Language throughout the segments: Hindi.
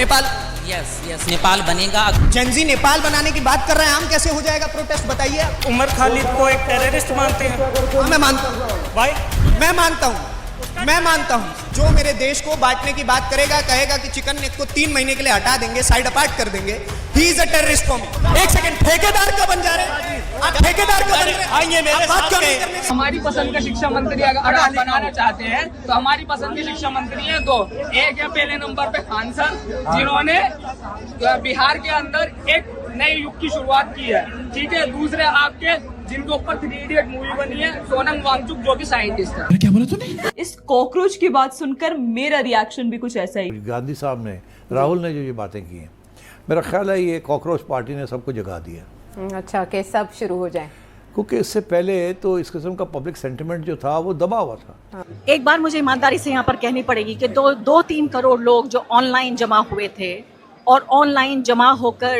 नेपाल, यस यस नेपाल बनेगा। जेनजी नेपाल बनाने की बात कर रहे हैं, हम कैसे हो जाएगा प्रोटेस्ट बताइए आप। उमर खालिद को एक टेररिस्ट मानते हैं? हाँ, मैं मानता हूँ भाई, मैं मानता हूँ जो मेरे देश को बांटने की बात करेगा, कहेगा कि चिकन नेक को 3 महीने के लिए हटा देंगे, साइड अपार्ट कर देंगे, he is a terrorist for me. एक सेकंड, ठेकेदार का बन जा रहे हैं आप, ठेकेदार का बन रहे हैं। आइए मेरे बात साथ क्यों में। नहीं करने? हमारी पसंद का शिक्षा मंत्री अगर आप बनाना चाहते हैं तो हमारी पसंद के शिक्षा मंत्री हैं दो। एक है पहले नंबर पे खान सर, जिन्होंने बिहार के अंदर एक नए युग की शुरुआत की है, ठीक है। दूसरे आपके जिनके ऊपर 3 इडियट मूवी बनी है, सोनम वांगचुक जो कि साइंटिस्ट है। क्या बोला तूने? इस कॉकरोच की बात सुनकर मेरा रिएक्शन भी कुछ ऐसा ही। गांधी साहब ने, राहुल ने जो ये बातें की हैं, मेरा ख्याल है ये कॉकरोच पार्टी ने सबको जगा दिया। अच्छा, कि सब शुरू हो जाए, क्योंकि इससे पहले तो इस किस्म का पब्लिक सेंटिमेंट जो था वो दबा हुआ था। एक बार मुझे ईमानदारी से यहाँ पर कहनी पड़ेगी कि 2-3 करोड़ लोग जो ऑनलाइन जमा हुए थे और ऑनलाइन जमा होकर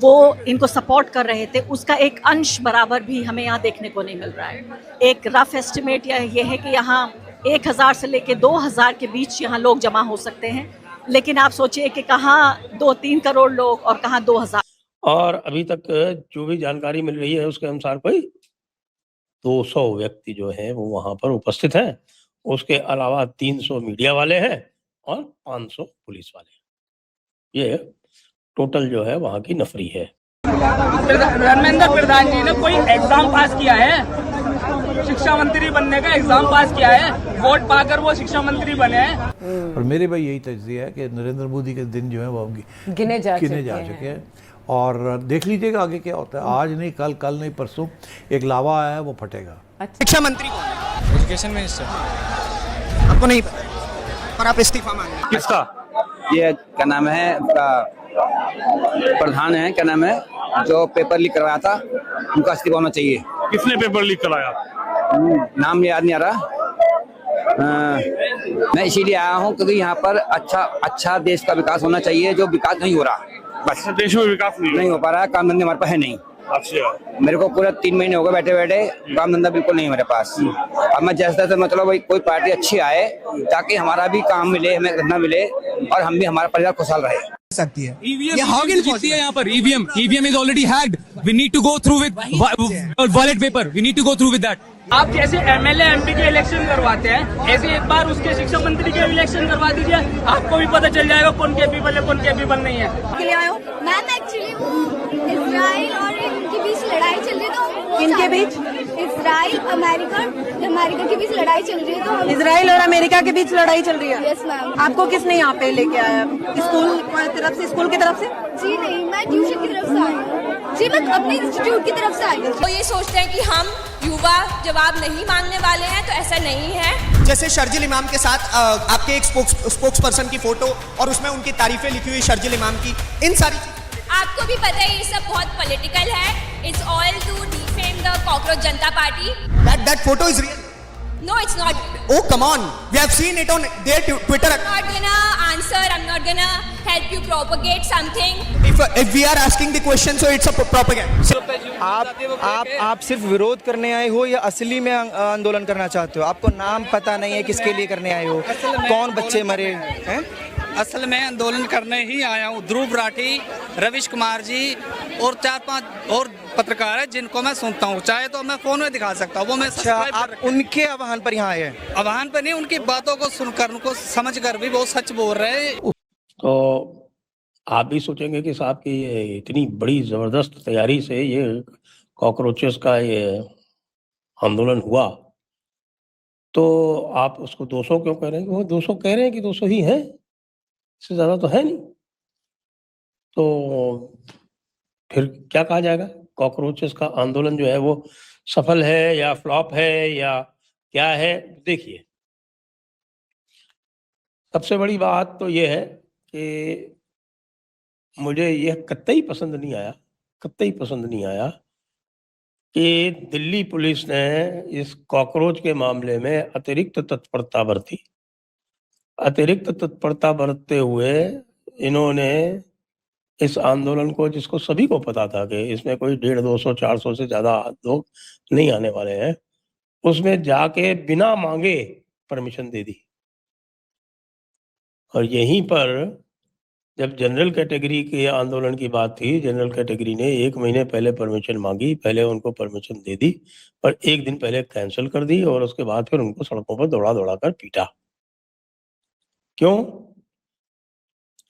वो इनको सपोर्ट कर रहे थे, उसका एक अंश बराबर भी हमें यहाँ देखने को नहीं मिल रहा है। एक रफ एस्टिमेट ये है कि यहाँ 1000 से लेके 2000 के बीच यहाँ लोग जमा हो सकते हैं, लेकिन आप सोचिए कि कहाँ 2-3 करोड़ लोग और कहाँ 2000। और अभी तक जो भी जानकारी मिल रही है उसके अनुसार कोई 200 व्यक्ति जो हैं वो वहां पर उपस्थित हैं। उसके अलावा 300 मीडिया वाले हैं और 500 पुलिस वाले हैं। ये टोटल जो है वहां की नफरी है। धर्मेंद्र प्रधान जी ने कोई एग्जाम पास किया है? शिक्षा मंत्री बनने का एग्जाम पास किया है, वोट पाकर वो शिक्षा मंत्री बने हैं। और मेरे भाई यही तजज़िया है कि नरेंद्र मोदी के दिन जो है वो गिने जा चुके हैं। और देख लीजिएगा आगे क्या होता है। आज नहीं कल, कल नहीं परसों एक लावा आया है, वो फटेगा। शिक्षा मंत्री कौन है? Education minister. आपको नहीं पता और आप इस्तीफा मांग रहे हैं। किसका? ये क्या नाम है, प्रधान है, क्या नाम है, जो पेपर लीक करवाया था, उनका इस्तीफा होना चाहिए। किसने पेपर लीक कराया? नाम याद नहीं आ रहा। मैं इसीलिए आया हूँ क्योंकि यहाँ पर अच्छा देश का विकास होना चाहिए, जो विकास नहीं हो रहा। बस देश में विकास नहीं हो पा रहा है, काम धंधे हमारे पास है नहीं। अच्छा, मेरे को पूरा 3 महीने हो गए बैठे बैठे, काम धंधा बिल्कुल नहीं है मेरे पास। अब मैं जैसे मतलब भाई कोई पार्टी अच्छी आए ताकि हमारा भी काम मिले, हमें धंधा मिले और हम भी, हमारा परिवार खुशहाल रहे सकती है। ईवीएम जीती है यहाँ पर। EVM is already hacked. We need to go through with ballot paper. We need to go through with that. आप जैसे एमएलए एमपी के इलेक्शन करवाते हैं, ऐसे एक बार उसके शिक्षा मंत्री के इलेक्शन करवा दीजिए, आपको भी पता चल जाएगा कौन कैपेबल है, कौन कैपेबल नहीं है। मैम एक्चुअली इजराइल और इनके बीच लड़ाई चल रही है, तो इनके बीच इजराइल अमेरिका के बीच लड़ाई चल रही है, तो इजराइल और अमेरिका के बीच लड़ाई चल रही है। Yes ma'am. आपको किसने यहाँ पे लेके आया? स्कूल की तरफ से? जी नहीं, मैं ट्यूशन की तरफ से आई हूँ। जी, मैं अपने इंस्टीट्यूट की तरफ से आई हूँ। वो ये सोचते हैं कि हम युवा जवाब नहीं मांगने वाले हैं, तो ऐसा नहीं है। जैसे शर्जिल इमाम के साथ आपके एक स्पोक्स पर्सन की फोटो और उसमें उनकी तारीफें लिखी हुई शर्जिल इमाम की, इन सारी आपको भी पता है ये सब बहुत पॉलिटिकल है। It's all to defame the Cockroach Janata Party. That photo is real. No, it's not. Oh, come on. We have seen it on their Twitter. I'm not gonna answer. I'm not gonna help you propagate something. If we are asking the question, so it's a propaganda. आप सिर्फ विरोध करने आए हो या असली में आंदोलन करना चाहते हो? आपको नाम पता नहीं है किसके लिए करने आए हो, कौन बच्चे मरे हैं? असल में आंदोलन करने ही आया हूँ। ध्रुव राठी, रविश कुमार जी और 4-5 और पत्रकार है जिनको मैं सुनता हूँ, चाहे तो मैं फोन में दिखा सकता हूँ। वो मैं आप उनके आह्वान पर यहाँ आए हैं? आह्वान पर नहीं, उनकी बातों को सुनकर, उनको समझकर भी वो सच बोल रहे हैं। तो आप भी सोचेंगे कि साहब की ये इतनी बड़ी जबरदस्त तैयारी से ये कॉकरोचेस का ये आंदोलन हुआ, तो आप उसको 200 क्यों कह रहे हैं? वो 200 कह रहे हैं कि 200 ही है, इससे ज्यादा तो है नहीं। तो फिर क्या कहा जाएगा? कॉकरोचेस का आंदोलन जो है वो सफल है या फ्लॉप है या क्या है? देखिए, सबसे बड़ी बात तो ये है कि मुझे यह कतई पसंद नहीं आया कि दिल्ली पुलिस ने इस कॉकरोच के मामले में अतिरिक्त तत्परता बरतते हुए इन्होंने इस आंदोलन को, जिसको सभी को पता था कि इसमें कोई 150, 200, 400 से ज्यादा लोग नहीं आने वाले हैं, उसमें जाके बिना मांगे परमिशन दे दी। और यहीं पर जब जनरल कैटेगरी के आंदोलन की बात थी, जनरल कैटेगरी ने 1 महीने पहले परमिशन मांगी, पहले उनको परमिशन दे दी और 1 दिन पहले कैंसिल कर दी और उसके बाद फिर उनको सड़कों पर दौड़ा कर पीटा। क्यों?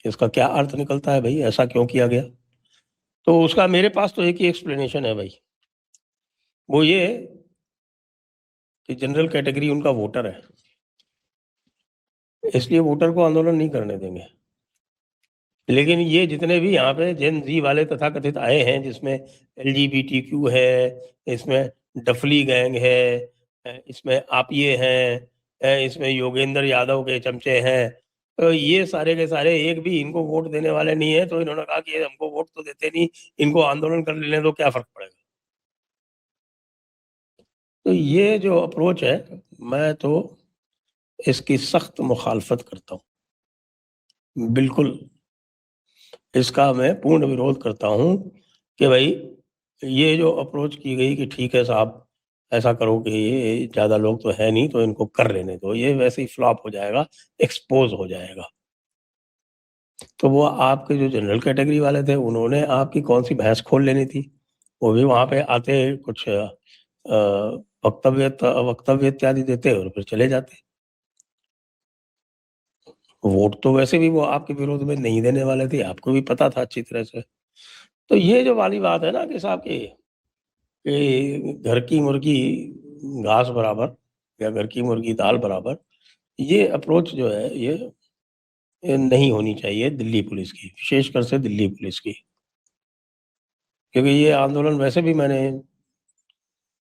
इसका क्या अर्थ निकलता है भाई, ऐसा क्यों किया गया? तो उसका मेरे पास तो एक ही एक्सप्लेनेशन है भाई, वो ये कि जनरल कैटेगरी उनका वोटर है, इसलिए वोटर को आंदोलन नहीं करने देंगे। लेकिन ये जितने भी यहाँ पे जेन जी वाले तथाकथित आए हैं, जिसमें LGBTQ है, इसमें डफली गैंग है, इसमें आप ये हैं, इसमें योगेंद्र यादव के चमचे हैं, तो ये सारे के सारे एक भी इनको वोट देने वाले नहीं है। तो इन्होंने कहा कि हमको वोट तो देते नहीं, इनको आंदोलन कर लेने तो क्या फर्क पड़ेगा। तो ये जो अप्रोच है, मैं तो इसकी सख्त मुखालफत करता हूँ, बिल्कुल इसका मैं पूर्ण विरोध करता हूँ कि भाई ये जो अप्रोच की गई कि ठीक है साहब ऐसा करो कि ये ज़्यादा लोग तो है नहीं तो इनको कर लेने दो, ये वैसे ही फ्लॉप हो जाएगा, एक्सपोज हो जाएगा। तो वो आपके जो जनरल कैटेगरी वाले थे, उन्होंने आपकी कौन सी भैंस खोल लेनी थी? वो भी वहाँ पे आते, कुछ वक्तव्य इत्यादि देते और फिर चले जाते। वोट तो वैसे भी वो आपके विरोध में नहीं देने वाले थे, आपको भी पता था अच्छी तरह से। तो ये जो वाली बात है ना कि साहब कि घर की मुर्गी घास बराबर या घर की मुर्गी दाल बराबर, ये अप्रोच जो है ये नहीं होनी चाहिए दिल्ली पुलिस की, विशेषकर से दिल्ली पुलिस की। क्योंकि ये आंदोलन वैसे भी मैंने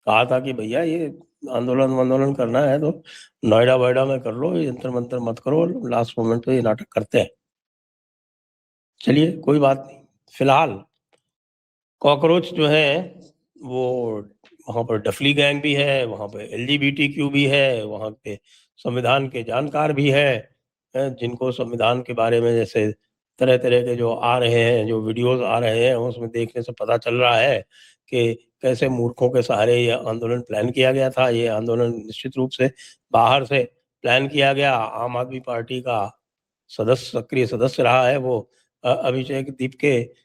कहा था कि भैया ये आंदोलन करना है तो नोएडा में कर लो, ये जंतर मंतर मत करो, लास्ट मोमेंट पे ये नाटक करते हैं। चलिए कोई बात नहीं। फिलहाल कॉकरोच जो है वो वहाँ पर डफली गैंग भी है, वहाँ पे LGBTQ भी है, वहाँ पे संविधान के जानकार भी है, जिनको संविधान के बारे में जैसे तरह तरह के जो आ रहे हैं, जो वीडियोस आ रहे हैं, उसमें देखने से पता चल रहा है कि कैसे मूर्खों के सहारे ये आंदोलन प्लान किया गया था। ये आंदोलन निश्चित रूप से बाहर से प्लान किया गया। आम आदमी पार्टी का सक्रिय सदस्य रहा है वो अभिषेक दीप के